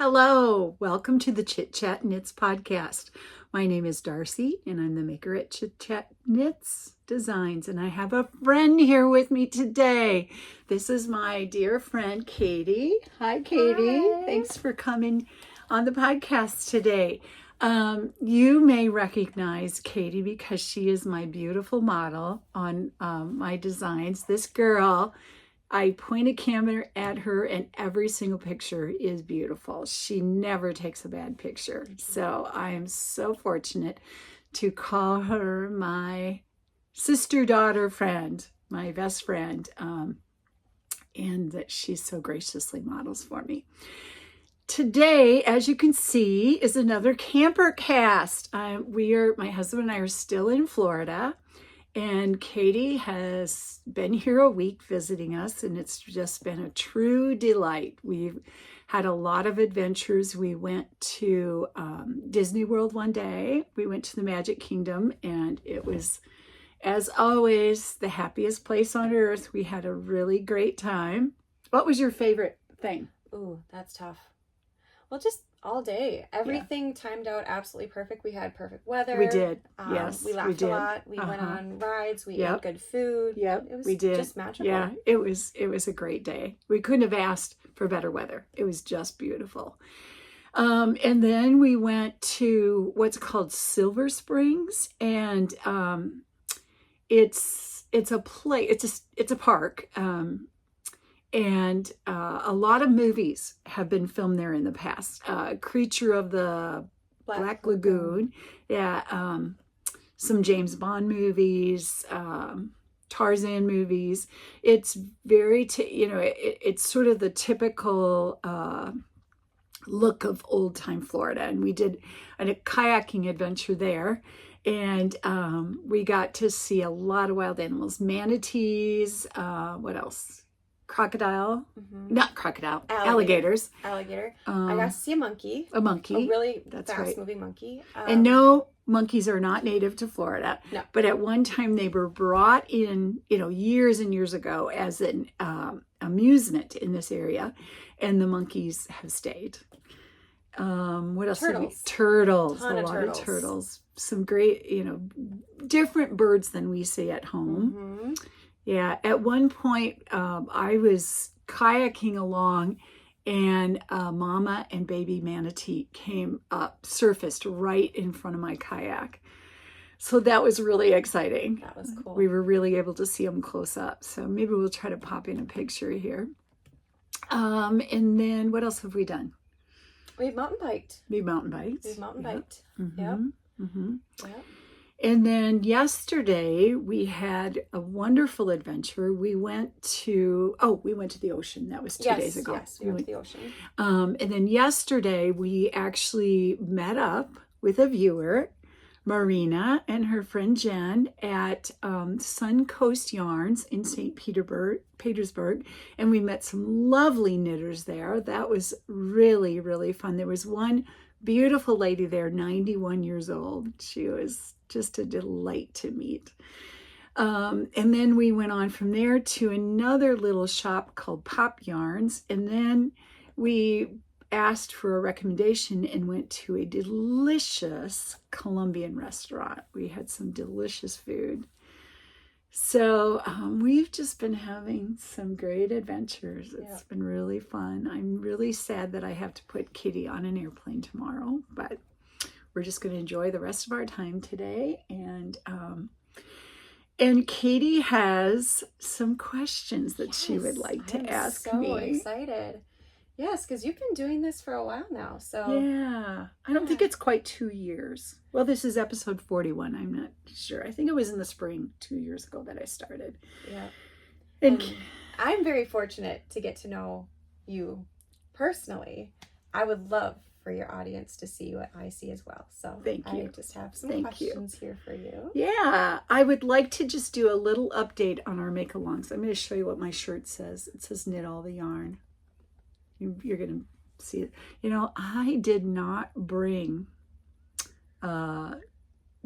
Hello, welcome to the Chit Chat Knits podcast. My name is Darcy and I'm the maker at chitchatknits Designs, and I have a friend here with me today. This is my dear friend Katie. Hi Katie. Hi. Thanks for coming on the podcast today. You may recognize Katie because she is my beautiful model on my designs. This girl, I point a camera at her and every single picture is beautiful. She never takes a bad picture. So I am so fortunate to call her my sister, daughter, friend, my best friend, and that she so graciously models for me. Today, as you can see, is another camper cast. My husband and I are still in Florida. And Katie has been here a week visiting us, and it's just been a true delight. We've had a lot of adventures. We went to Disney World one day. We went to the Magic Kingdom, and it was, as always, the happiest place on earth. We had a really great time. What was your favorite thing? Ooh, that's tough. Well, just all day. Everything timed out absolutely perfect. We had perfect weather. We did. Yes, we laughed a lot. We went on rides. We ate good food. Yep, it was we did. Just magical. Yeah, it was a great day. We couldn't have asked for better weather. It was just beautiful. And then we went to what's called Silver Springs, and it's a park. And a lot of movies have been filmed there in the past. Creature of the Black Lagoon. Yeah. Some James Bond movies, Tarzan movies. It's very, it's sort of the typical look of old time Florida. And we did a kayaking adventure there. And we got to see a lot of wild animals, manatees, what else? Not crocodile, alligators. Alligator. I got to see a monkey. A monkey. A really That's fast right. moving monkey. And no, monkeys are not native to Florida. No. But at one time they were brought in, years and years ago as an amusement in this area. And the monkeys have stayed. What else? Turtles. A lot of turtles. Some great, different birds than we see at home. Mm-hmm. Yeah, at one point I was kayaking along and mama and baby manatee surfaced right in front of my kayak. So that was really exciting. That was cool. We were really able to see them close up. So maybe we'll try to pop in a picture here. And then what else have we done? We've mountain biked. We've mountain biked. Mm-hmm. Yep. Mm-hmm. Yep. And then yesterday we had a wonderful adventure. We went to the ocean. That was 2 days ago. Yes, we went to the ocean. And then yesterday we actually met up with a viewer, Marina, and her friend Jen at Sun Coast Yarns in St. Petersburg. And we met some lovely knitters there. That was really, really fun. There was one beautiful lady there, 91 years old. She was just a delight to meet. And then we went on from there to another little shop called Pop Yarns. And then we asked for a recommendation and went to a delicious Colombian restaurant. We had some delicious food. So we've just been having some great adventures. It's been really fun. I'm really sad that I have to put Kitty on an airplane tomorrow, but we're just going to enjoy the rest of our time today. And Katie has some questions that she would like to ask me. I'm so excited. Yes, because you've been doing this for a while now. So yeah, I don't think it's quite 2 years. Well, this is episode 41. I'm not sure. I think it was in the spring 2 years ago that I started. Yeah. And I'm very fortunate to get to know you personally. I would love for your audience to see what I see as well. So thank you. I just have some questions here for you. Yeah, I would like to just do a little update on our make-alongs. I'm going to show you what my shirt says. It says knit all the yarn. You're going to see it. I did not bring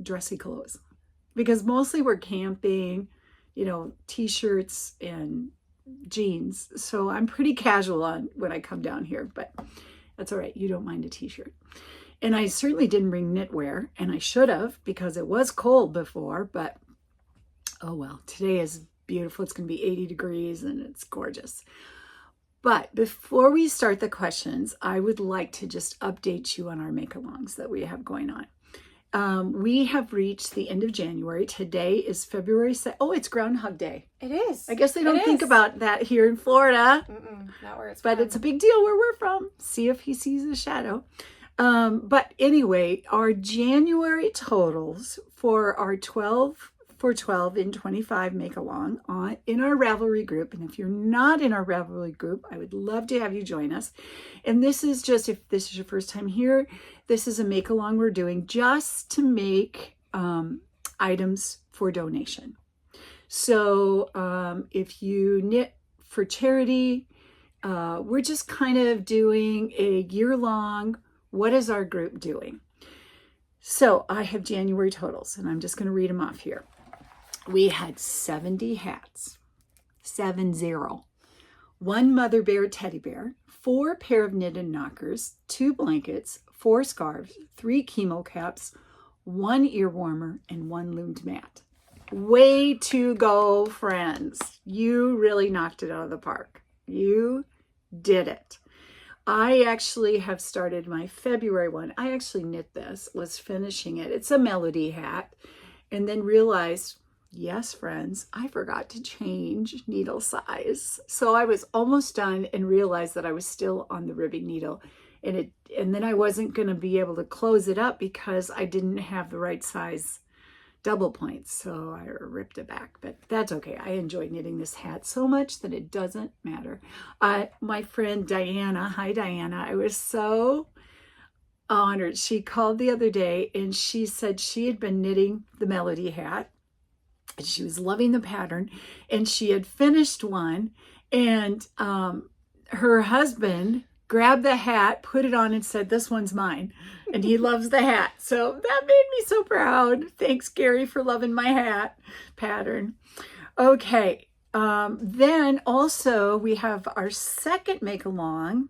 dressy clothes because mostly we're camping, t-shirts and jeans. So I'm pretty casual on when I come down here. But That's all right. You don't mind a t-shirt. And I certainly didn't bring knitwear, and I should have because it was cold before, but oh well, today is beautiful. It's going to be 80 degrees and it's gorgeous. But before we start the questions, I would like to just update you on our make-alongs that we have going on. We have reached the end of January. Today is February 2nd. Oh, it's Groundhog Day. It is. I guess they don't think about that here in Florida. Not where it's but from. It's a big deal where we're from. See if he sees a shadow. But anyway, our January totals for our 12 for 12 and 25 make along in our Ravelry group. And if you're not in our Ravelry group, I would love to have you join us. And this is just, if this is your first time here, this is a make along we're doing just to make items for donation. So if you knit for charity, we're just kind of doing a year-long, what is our group doing? So I have January totals, and I'm just going to read them off here. We had 70 hats, 70, 1 mother bear teddy bear, 4 pair of knitted knockers, 2 blankets, 4 scarves, 3 chemo caps, 1 ear warmer, and 1 loomed mat. Way to go, friends. You really knocked it out of the park. You did it. I actually have started my February one. I actually knit this, was finishing it. It's a melody hat, and then realized, yes, friends, I forgot to change needle size. So I was almost done and realized that I was still on the ribbing needle, and then I wasn't going to be able to close it up because I didn't have the right size double points. So I ripped it back, but that's okay. I enjoy knitting this hat so much that it doesn't matter. My friend Diana, hi Diana, I was so honored. She called the other day and she said she had been knitting the melody hat. She was loving the pattern and she had finished one, and her husband grabbed the hat, put it on, and said, "This one's mine." And he loves the hat. So that made me so proud. Thanks, Gary, for loving my hat pattern. Okay. Then also we have our second make-along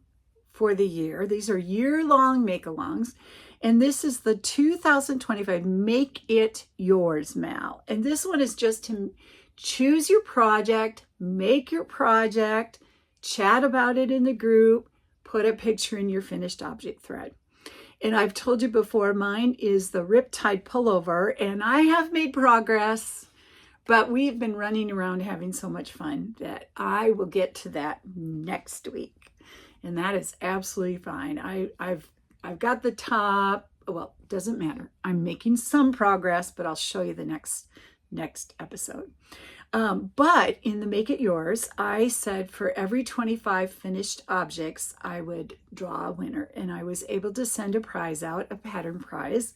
for the year. These are year-long make-alongs. And this is the 2025 Make It Yours, Mal. And this one is just to choose your project, make your project, chat about it in the group, put a picture in your finished object thread. And I've told you before, mine is the Riptide pullover, and I have made progress, but we've been running around having so much fun that I will get to that next week. And that is absolutely fine. I've got the top, well, it doesn't matter. I'm making some progress, but I'll show you the next episode. But in the Make It Yours, I said for every 25 finished objects, I would draw a winner. And I was able to send a prize out, a pattern prize,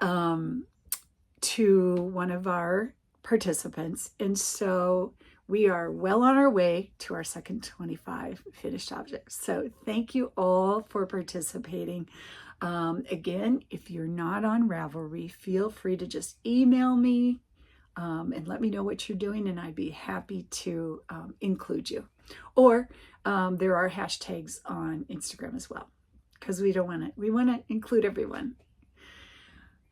to one of our participants. And so we are well on our way to our second 25 finished objects. So thank you all for participating. Again, if you're not on Ravelry, feel free to just email me and let me know what you're doing, and I'd be happy to include you. Or there are hashtags on Instagram as well, because we want to include everyone.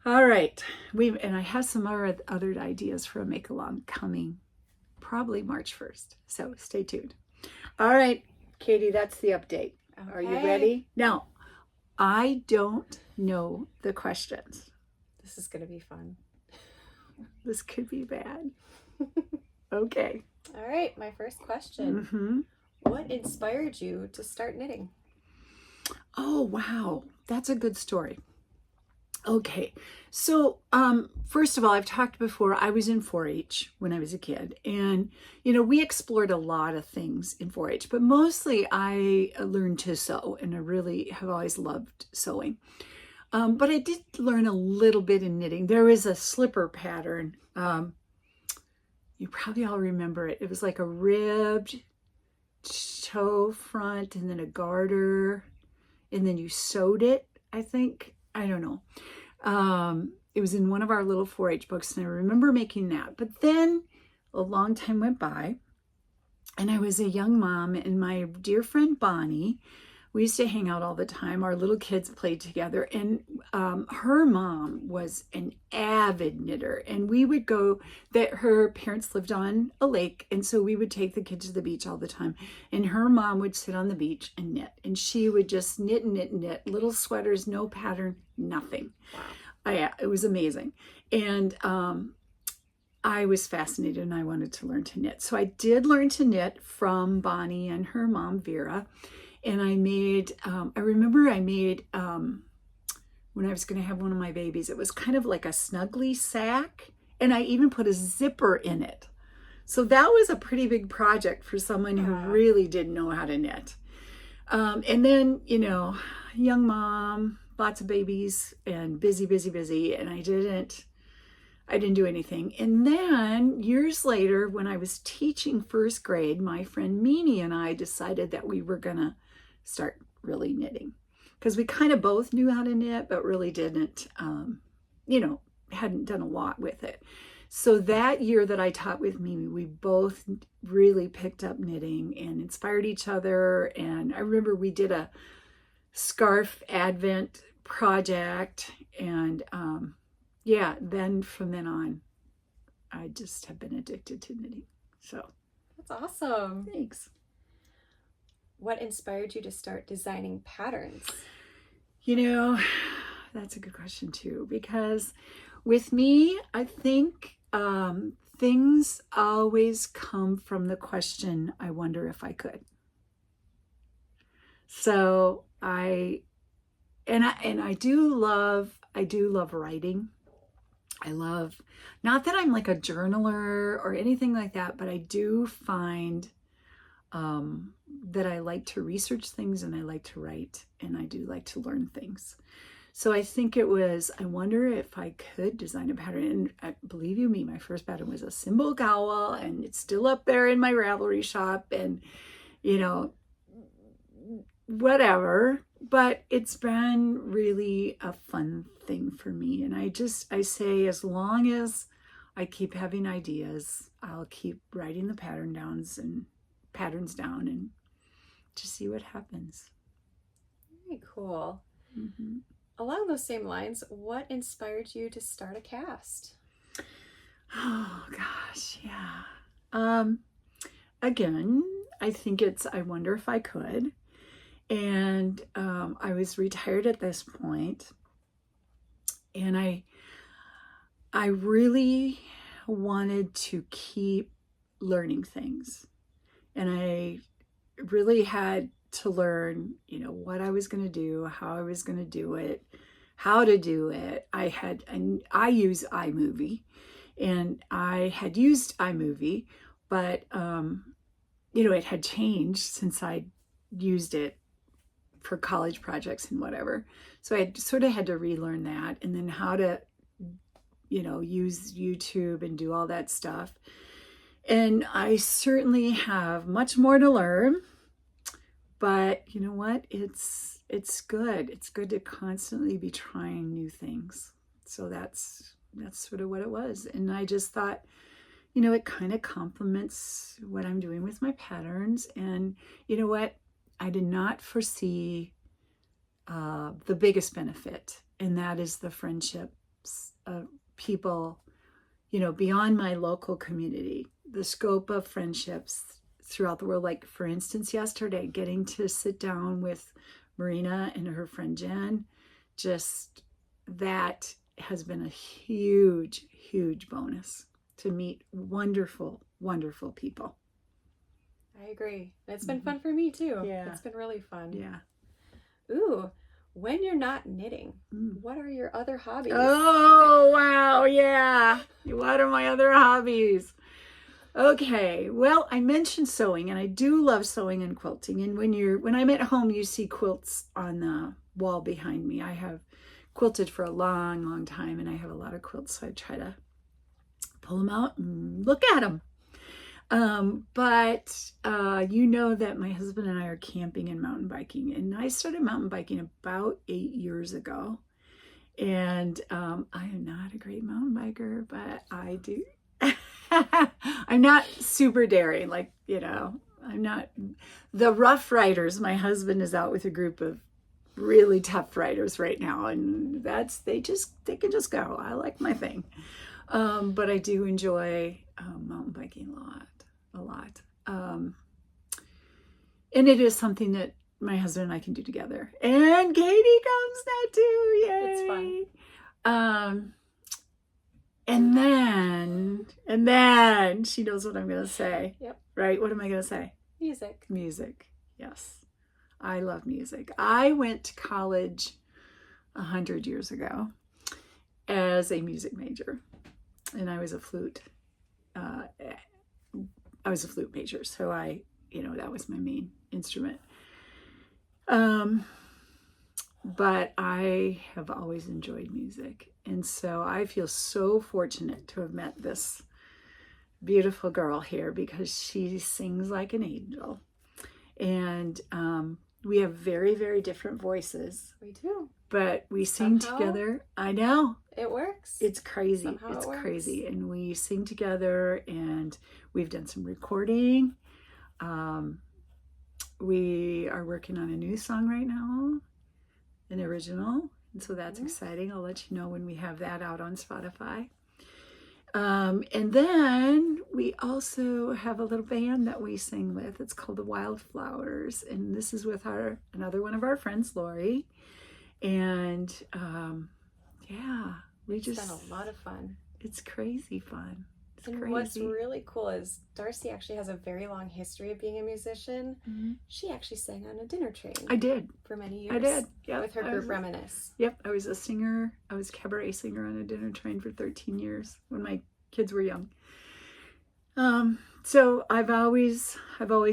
All right, and I have some other ideas for a make along coming, probably March 1st. So stay tuned. All right, Katie, that's the update. Okay. Are you ready? Now, I don't know the questions. This is going to be fun. This could be bad. Okay. All right, my first question. Mm-hmm. What inspired you to start knitting? Oh, wow. That's a good story. Okay. So, first of all, I've talked before, I was in 4-H when I was a kid. And, we explored a lot of things in 4-H, but mostly I learned to sew, and I really have always loved sewing. But I did learn a little bit in knitting. There was a slipper pattern. You probably all remember it. It was like a ribbed toe front and then a garter, and then you sewed it, I think. I don't know. It was in one of our little 4-H books, and I remember making that. But then a long time went by, and I was a young mom, and my dear friend Bonnie we used to hang out all the time. Our little kids played together, and her mom was an avid knitter, and we would go, that her parents lived on a lake, and so we would take the kids to the beach all the time, and her mom would sit on the beach and knit, and she would just knit and knit and knit, little sweaters, no pattern, nothing. Wow. Yeah, it was amazing. And I was fascinated, and I wanted to learn to knit. So I did learn to knit from Bonnie and her mom, Vera. And I made, I remember I made, when I was going to have one of my babies, it was kind of like a snuggly sack. And I even put a zipper in it. So that was a pretty big project for someone who really didn't know how to knit. And then, you know, young mom, lots of babies, and busy, busy, busy. And I didn't do anything. And then years later, when I was teaching first grade, my friend Mimi and I decided that we were going to start really knitting, because we kind of both knew how to knit, but really didn't, you know, hadn't done a lot with it. So that year that I taught with Mimi, we both really picked up knitting and inspired each other. And I remember we did a scarf advent project, and yeah, then from then on, I just have been addicted to knitting. So that's awesome. Thanks. What inspired you to start designing patterns? You know, that's a good question too, because with me, I think things always come from the question, I wonder if I could. So I do love writing. I love, not that I'm like a journaler or anything like that, but I do find that I like to research things, and I like to write, and I do like to learn things. So I think it was, I wonder if I could design a pattern. And believe you me, my first pattern was a symbol cowl, and it's still up there in my Ravelry shop, and you know, whatever. But it's been really a fun thing for me. And I say, as long as I keep having ideas, I'll keep writing the patterns down and just see what happens. Very cool. Mm-hmm. Along those same lines, what inspired you to start a cast? Oh gosh, yeah. Again, I think it's, I wonder if I could. And I was retired at this point, and I really wanted to keep learning things, and I really had to learn, you know, what I was going to do, how I was going to do it, how to do it. I use iMovie, and I had used iMovie, but you know, it had changed since I used it for college projects and whatever. So I sort of had to relearn that, and then how to, you know, use YouTube and do all that stuff. And I certainly have much more to learn, but you know what? It's good. It's good to constantly be trying new things. So that's sort of what it was. And I just thought, you know, it kind of complements what I'm doing with my patterns. And you know what? I did not foresee the biggest benefit, and that is the friendships of people, you know, beyond my local community, the scope of friendships throughout the world. Like, for instance, yesterday, getting to sit down with Marina and her friend Jen, just that has been a huge, huge bonus, to meet wonderful, wonderful people. I agree. It's been fun for me too. Yeah. It's been really fun. Yeah. Ooh, when you're not knitting, what are your other hobbies? Oh, wow. Yeah. What are my other hobbies? Okay. Well, I mentioned sewing, and I do love sewing and quilting. And when I'm at home, you see quilts on the wall behind me. I have quilted for a long, long time, and I have a lot of quilts. So I try to pull them out and look at them. But you know that my husband and I are camping and mountain biking, and I started mountain biking about 8 years ago. And I am not a great mountain biker, but I do. I'm not super daring, like, you know, I'm not the rough riders. My husband is out with a group of really tough riders right now, and they can just go. I like my thing. But I do enjoy mountain biking a lot. And it is something that my husband and I can do together. And Katie comes now too. Yay! It's fun. And then she knows what I'm going to say. Yep. Right? What am I going to say? Music. Music. Yes. I love music. I went to college 100 years ago as a music major, and I was a flute. I was a flute major, so that was my main instrument. But I have always enjoyed music, and so I feel so fortunate to have met this beautiful girl here because she sings like an angel, and we have very, very different voices. We do. But we sing together. I know. It works. It's crazy. Somehow it's it works. crazy. And we sing together, and we've done some recording. We are working on a new song right now, an original. And so that's exciting. I'll let you know when we have that out on Spotify. And then we also have a little band that we sing with. It's called the Wildflowers. And this is with another one of our friends, Lori. And it's been a lot of fun. It's crazy fun. It's and crazy. What's really cool is Darcy actually has a very long history of being a musician. Mm-hmm. She actually sang on a dinner train. I did. For many years. I did. Yeah. With her group Reminisce. Yep. I was a singer. I was a cabaret singer on a dinner train for 13 years when my kids were young. So I've always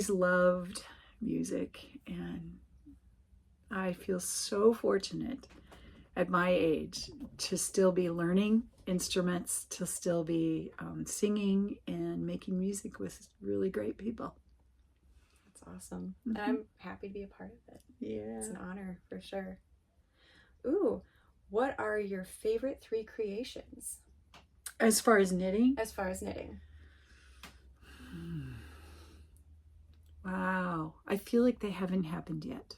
loved music, and I feel so fortunate at my age to still be learning instruments, to still be singing and making music with really great people. That's awesome. Mm-hmm. And I'm happy to be a part of it. Yeah. It's an honor for sure. Ooh, what are your favorite 3 creations? As far as knitting? As far as knitting. Wow. I feel like they haven't happened yet.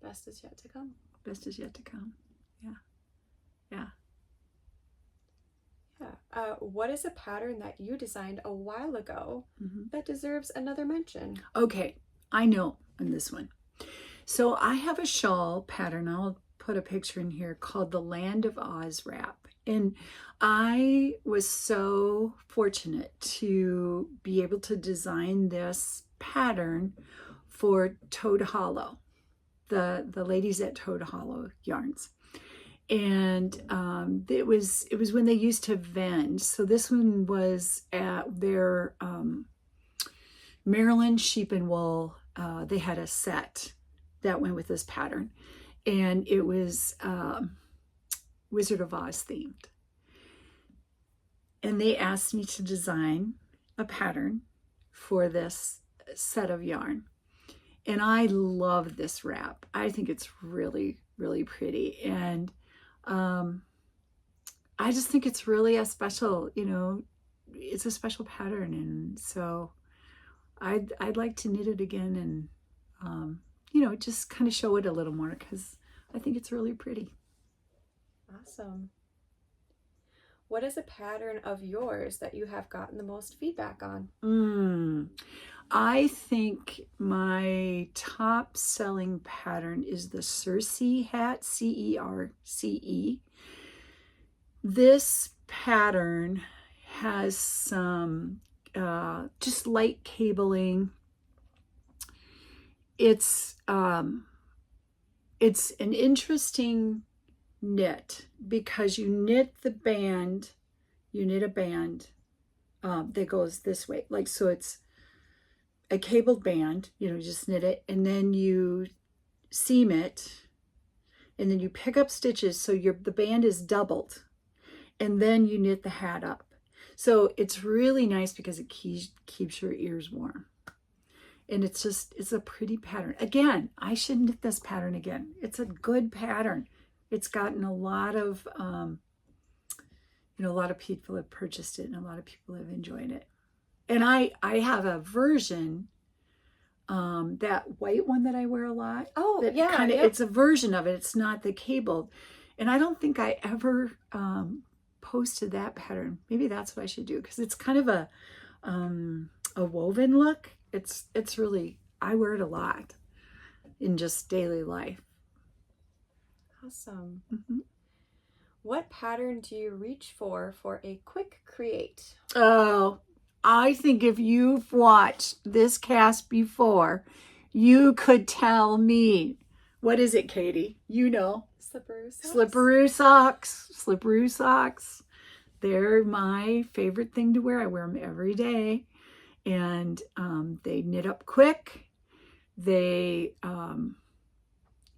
Best is yet to come. Best is yet to come. Yeah. What is a pattern that you designed a while ago that deserves another mention? Okay, I know on this one. So I have a shawl pattern. I'll put a picture in here called the Land of Oz wrap. And I was so fortunate to be able to design this pattern for Toad Hollow, the ladies at Toad Hollow Yarns. And it was when they used to vend. So this one was at their Maryland Sheep and Wool. They had a set that went with this pattern, and it was Wizard of Oz themed. And they asked me to design a pattern for this set of yarn. And I love this wrap. I think it's really, really pretty. And I just think it's really a special, it's a special pattern. And so I'd like to knit it again and, just kind of show it a little more because I think it's really pretty. Awesome. What is a pattern of yours that you have gotten the most feedback on? I think my top selling pattern is the Cerce hat, CERCE. This pattern has some just light cabling. It's an interesting knit because you knit a band that goes this way, like, so it's a cabled band, just knit it, and then you seam it, and then you pick up stitches so the band is doubled, and then you knit the hat up. So it's really nice because it keeps your ears warm. And it's a pretty pattern. Again, I should knit this pattern again. It's a good pattern. It's gotten a lot of, a lot of people have purchased it and a lot of people have enjoyed it. And I have a version, that white one that I wear a lot. Oh, that yeah. kind of, Yep. it's a version of it. It's not the cabled. And I don't think I ever posted that pattern. Maybe that's what I should do, because it's kind of a woven look. It's really, I wear it a lot in just daily life. Awesome. Mm-hmm. What pattern do you reach for a quick create? Oh, I think if you've watched this cast before, you could tell me. What is it, Katie? You know. Slipperoo socks. Slipperoo socks. Slipperoo socks. They're my favorite thing to wear. I wear them every day. And they knit up quick. They,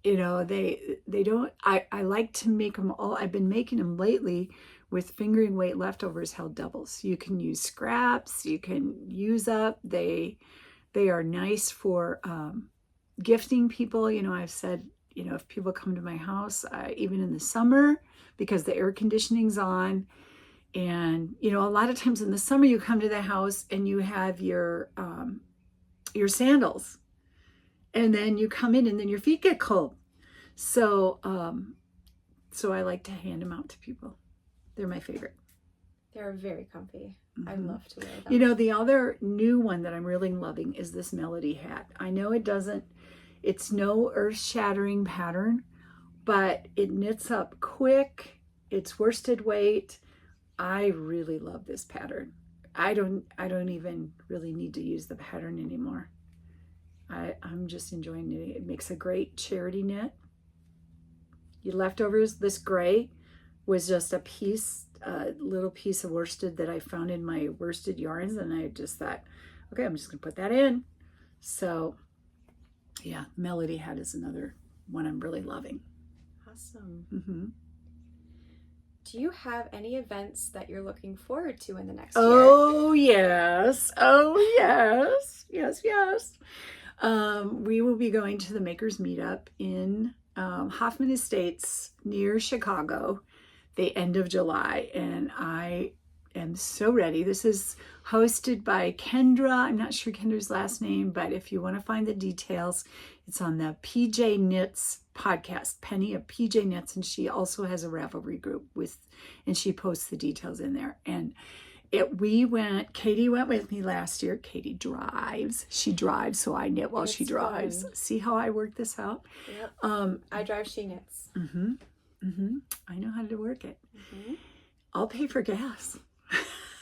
you know, they don't, I like to make them all. I've been making them lately with fingering weight leftovers held doubles. You can use scraps, you can use up. They are nice for gifting people. You know, I've said, you know, if people come to my house, even in the summer, because the air conditioning's on, and, you know, a lot of times in the summer you come to the house and you have your sandals, and then you come in and then your feet get cold. So, so I like to hand them out to people. They're my favorite. They're very comfy. I Mhm. love to wear them. You know, the other new one that I'm really loving is this Melody hat. I know it's no earth-shattering pattern, but it knits up quick. It's worsted weight. I really love this pattern. I don't even really need to use the pattern anymore. I'm just enjoying it. It makes a great charity knit. Your leftovers, this gray was just a little piece of worsted that I found in my worsted yarns, and I just thought, okay, I'm just gonna put that in. So yeah, Melody hat is another one I'm really loving. Awesome. Mm-hmm. Do you have any events that you're looking forward to in the next year? Oh yes, yes. We will be going to the Makers Meetup in Hoffman Estates near Chicago, the end of July, and I am so ready. This is hosted by Kendra. I'm not sure Kendra's last name, but if you want to find the details, it's on the PJ Knits podcast, Penny of PJ Knits, and she also has a Ravelry group and she posts the details in there. And Katie went with me last year. Katie drives. She drives, so I knit while she drives. Fun. See how I work this out? Yep. I drive, she knits. Mm-hmm. Mm-hmm. I know how to work it. Mm-hmm. I'll pay for gas.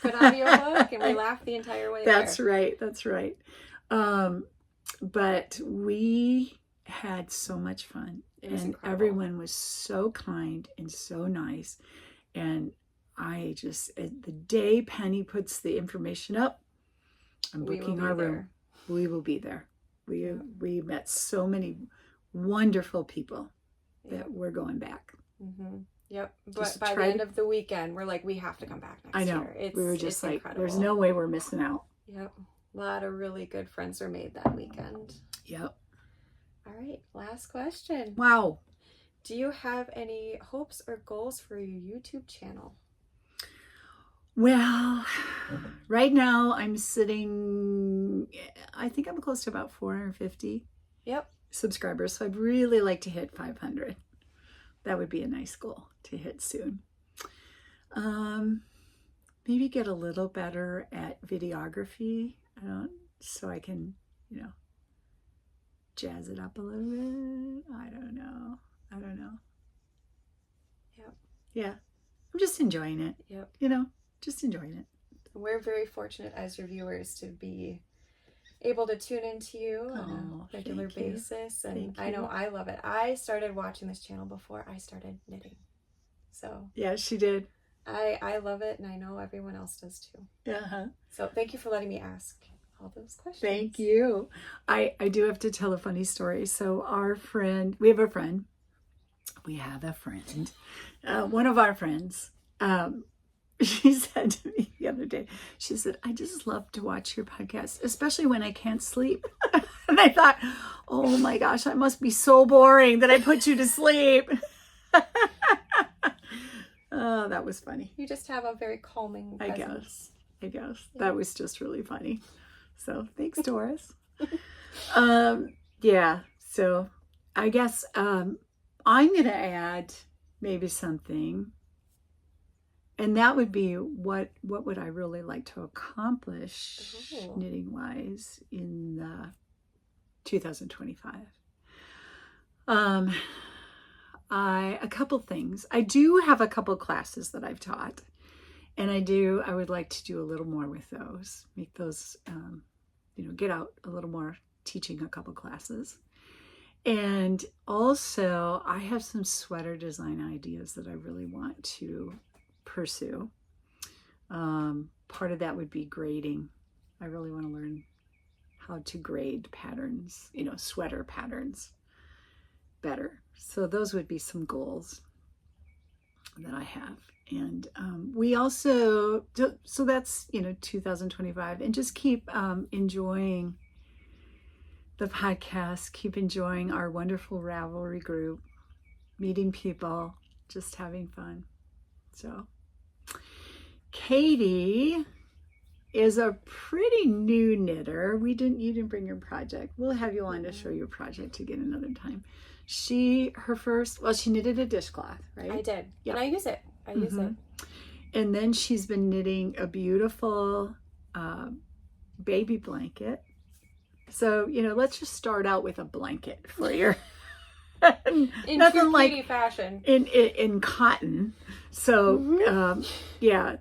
Good audiobook, and we laugh the entire way That's there. right. That's right. But we had so much fun, and incredible. Everyone was so kind and so nice. And the day Penny puts the information up, I'm booking our room. We will be there. We met so many wonderful people that we're going back. Mm-hmm. Yep. But by the end of the weekend, we're like, we have to come back next year. I know. We were just like, incredible. There's no way we're missing out. Yep. A lot of really good friends were made that weekend. Yep. All right. Last question. Wow. Do you have any hopes or goals for your YouTube channel? Well, right now I think I'm close to about 450 subscribers. So I'd really like to hit 500. That would be a nice goal to hit soon. Maybe get a little better at videography, so I can, jazz it up a little bit. I don't know. Yep. Yeah. I'm just enjoying it. Yep. Just enjoying it. We're very fortunate as your viewers to be able to tune into you on a regular basis. And I know I love it. I started watching this channel before I started knitting. So yeah, she did. I love it, and I know everyone else does too. Uh-huh. So thank you for letting me ask all those questions. Thank you. I do have to tell a funny story. So we have a friend. One of our friends, she said to me the other day, she said, I just love to watch your podcast, especially when I can't sleep. And I thought, oh my gosh, I must be so boring that I put you to sleep. Oh, that was funny. You just have a very calming presence. I guess. I guess. That was just really funny. So thanks, Doris. Yeah, so I guess I'm going to add maybe something. And that would be what would I really like to accomplish knitting wise in 2025. A couple things. I do have a couple classes that I've taught, and I would like to do a little more with those, make those, get out a little more teaching a couple classes. And also I have some sweater design ideas that I really want to pursue. Part of that would be grading. I really want to learn how to grade patterns, sweater patterns better. So those would be some goals that I have. And we also, so that's, 2025, and just keep enjoying the podcast, keep enjoying our wonderful Ravelry group, meeting people, just having fun. So Katie is a pretty new knitter. You didn't bring your project. We'll have you on to show your project again another time. She knitted a dishcloth, right? I did. Yep. And I use it. And then she's been knitting a beautiful baby blanket. So, let's just start out with a blanket for your in nothing like fashion in cotton. So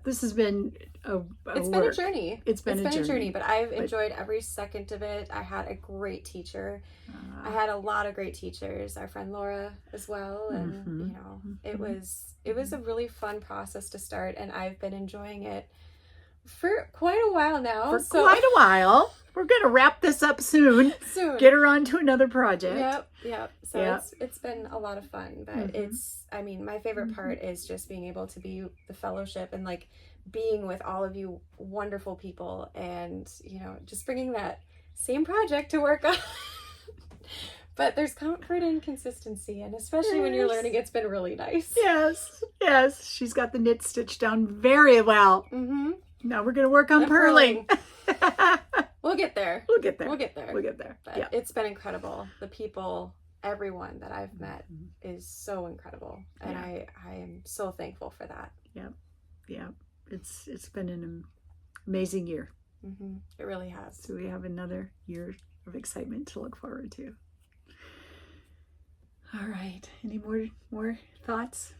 this has been it's been a journey. It's been a journey, but I've enjoyed every second of it. I had a great teacher. I had a lot of great teachers. Our friend Laura as well, and it was a really fun process to start, and I've been enjoying it for quite a while now. Quite a while. We're gonna wrap this up soon. Get her on to another project. Yep. So it's been a lot of fun, but my favorite part is just being able to be the fellowship and like being with all of you wonderful people, and just bringing that same project to work on. But there's comfort in consistency, and especially when you're learning, it's been really nice. Yes. She's got the knit stitch down very well. Now we're gonna work on purling. We'll get there. But it's been incredible. The people, everyone that I've met is so incredible, and I am so thankful for that. Yeah. It's been an amazing year. It really has. So we have another year of excitement to look forward to. All right. Any more thoughts?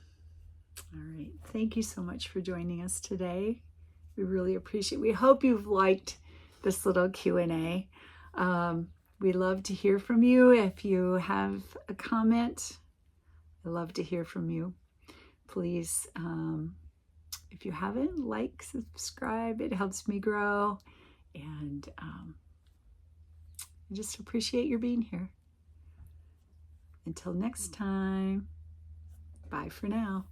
All right. Thank you so much for joining us today. We really appreciate it. We hope you've liked this little Q&A. We love to hear from you. If you have a comment, I love to hear from you. Please, if you haven't, subscribe. It helps me grow. And I just appreciate your being here. Until next time, bye for now.